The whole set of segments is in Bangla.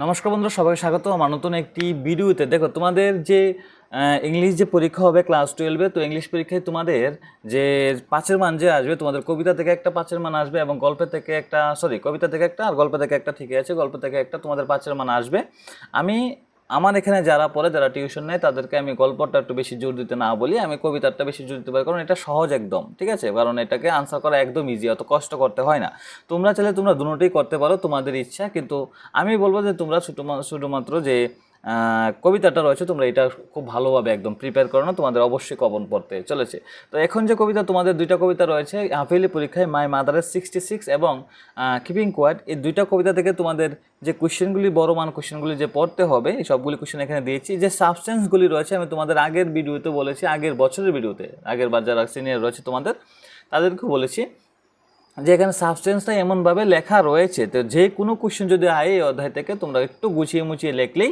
নমস্কার বন্ধুরা, সবাইকে স্বাগত আমার নতুন একটি ভিডিওতে। দেখো, তোমাদের যে ইংলিশ যে পরীক্ষা হবে ক্লাস 12-এ, তো ইংলিশ পরীক্ষায় তোমাদের যে 5-এর মান যে আসবে, তোমাদের কবিতা থেকে একটা 5-এর মান আসবে এবং গল্পের থেকে একটা, কবিতা থেকে একটা আর গল্প থেকে একটা, ঠিকই আছে, গল্প থেকে একটা তোমাদের 5-এর মান আসবে। আমার এখানে যারা পড়ে, যারা টিউশন নেয়, তাদেরকে আমি গল্পটা একটু বেশি জোর দিতে না বলি, আমি কবিতাটা বেশি জোর দিতে পারি, কারণ এটা সহজ একদম, ঠিক আছে, কারণ এটাকে আনসার করা একদম ইজি, অত কষ্ট করতে হয় না। তোমরা চাইলে তোমরা দুটোই করতে পারো, তোমাদের ইচ্ছা, কিন্তু আমি বলবো যে তোমরা শুধুমাত্র যে কবিতাটা রয়েছে তোমরা এটা খুব ভালোভাবে একদম প্রিপেয়ার করো না, তোমাদের অবশ্যই কমন পড়তে চলেছে। তো এখন যে কবিতা, তোমাদের দুইটা কবিতা রয়েছে হাফেলি পরীক্ষায়, মাই মাদারের 66 এবং কিপিং কোয়াইট, এই দুইটা কবিতা থেকে তোমাদের যে কোশ্চেনগুলি, বড় মান কোশ্চেনগুলি যে পড়তে হবে, এই সবগুলি কোশ্চেন এখানে দিয়েছি। যে সাবস্টেন্সগুলি রয়েছে আমি তোমাদের আগের ভিডিওতে বলেছি, আগের বছরের ভিডিওতে, আগের বার যারা সিনিয়র রয়েছে তোমাদের তাদেরকে বলেছি যে এখানে সাবস্টেন্সটা এমনভাবে লেখা রয়েছে, তো যে কোনো কোশ্চেন যদি হয় এই অধ্যায় থেকে, তোমরা একটু গুছিয়ে মুছিয়ে লিখলেই,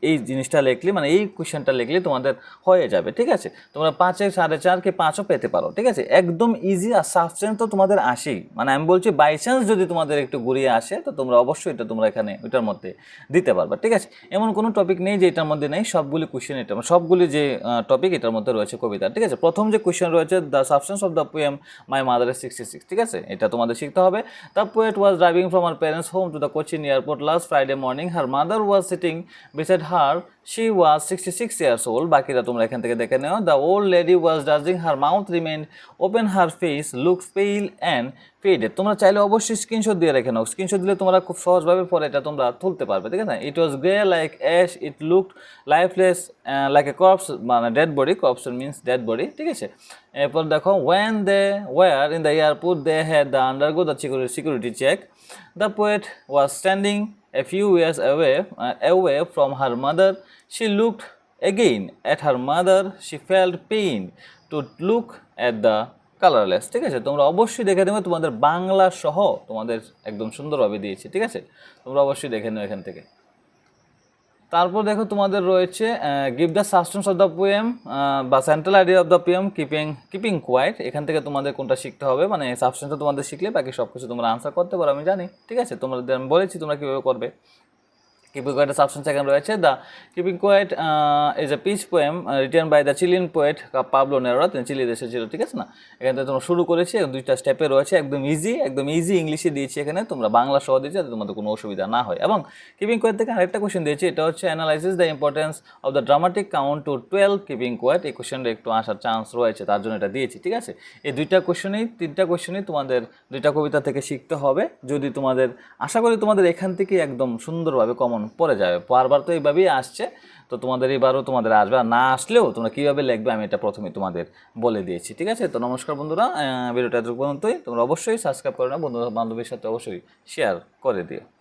এই জিনিসটা লিখলেই, মানে এই কোশ্চেনটা লিখলেই তোমাদের হয়ে যাবে, ঠিক আছে। তোমরা 5-এ 4.5 কি 5ও পেতে পারো, ঠিক আছে, একদম ইজি। আর সাবস্টেন্স তো তোমাদের আসেই, মানে আমি বলছি বাই চান্স যদি তোমাদের একটু ঘুরিয়ে আসে, তো তোমরা অবশ্যই এটা তোমরা এখানে ওইটার মধ্যে দিতে পারবে, ঠিক আছে। এমন কোনো টপিক নেই যে এটার মধ্যে নেই, সবগুলি কোশ্চেন এটা, সবগুলি যে টপিক এটার মধ্যে রয়েছে কবিতা, ঠিক আছে। প্রথম যে কোশ্চেন রয়েছে, the substance of the poem my মাদারের 66, ঠিক আছে, এটা তোমাদের শিখতে হবে। The poet was driving from her parents home to the Cochin airport last Friday morning, her mother was sitting beside her, she was 66 years old। বাকিটা তোমরা এখান থেকে দেখে নেও। The old lady was dozing, her mouth remained open, her face looked pale and faded. তোমরা চাইলে অবশ্যই স্ক্রিনশট দিয়ে রেখে নাও, স্ক্রিনশট দিলে তোমরা খুব সহজভাবে পরে এটা তোমরা তুলতে পারবে, ঠিক আছে। It was grey like ash, it looked lifeless like a corpse, মানে dead body, corpse means dead body, ঠিক আছে। এরপর দেখো, when they were in the airport they had the undergo the security check. The poet was standing a few years away from her mother. She looked again at her mother. She felt pain to look at the colourless, ঠিক আছে। তোমরা অবশ্যই দেখে নেবে, তোমাদের বাংলা সহ তোমাদের একদম সুন্দরভাবে দিয়েছি, ঠিক আছে, তোমরা অবশ্যই দেখে নেবে এখান থেকে। তারপর দেখো, তোমাদের রয়েছে give the substance of the poem বা central idea of the poem keeping quiet. এখান থেকে তোমাদের কোনটা শিখতে হবে, মানে সাবস্টেন্সটা তোমাদের শিখলে বাকি সব কিছু তোমরা আনসার করতে পারো, আমি জানি, ঠিক আছে। তোমাদের আমি বলেছি তোমরা কীভাবে করবে। কিপিং কোয়েটের সাবস্টেন্স এখানে রয়েছে, the keeping quiet is a pitch poem written by the Chilean poet Pablo Neruda, তিনি চিলি দেশে ছিল, ঠিক আছে না। এখান থেকে তোমরা শুরু করেছি, দুইটা স্টেপে রয়েছে, একদম ইজি ইংলিশে দিয়েছি এখানে, তোমরা বাংলা সহ দিয়েছি যাতে তোমাদের কোনো অসুবিধা না হয়। এবং কিপিং কোয়েট থেকে আরেকটা কোয়েশ্চেন দিয়েছি, এটা হচ্ছে analysis the importance of the dramatic count to 12 keeping quiet. এই কোয়েশ্চেনটা একটু আসার চান্স রয়েছে, তার জন্য এটা দিয়েছি, ঠিক আছে। এই তিনটা কোয়েশ্চেনই তোমাদের দুইটা কবিতা থেকে শিখতে হবে। যদি তোমাদের, আশা করি তোমাদের এখান থেকে একদম সুন্দরভাবে কমন পড়ে যাবে, বারবার তো এইভাবেই আসছে, তো তোমাদের এবারও তোমাদের আসবে, আর না আসলেও তোমরা কীভাবে লিখবে আমি এটা প্রথমে তোমাদের বলে দিয়েছি, ঠিক আছে। তো নমস্কার বন্ধুরা, ভিডিওটা এত পর্যন্তই। তোমরা অবশ্যই সাবস্ক্রাইব করে নাও, বন্ধু বান্ধবীর সাথে অবশ্যই শেয়ার করে দিও।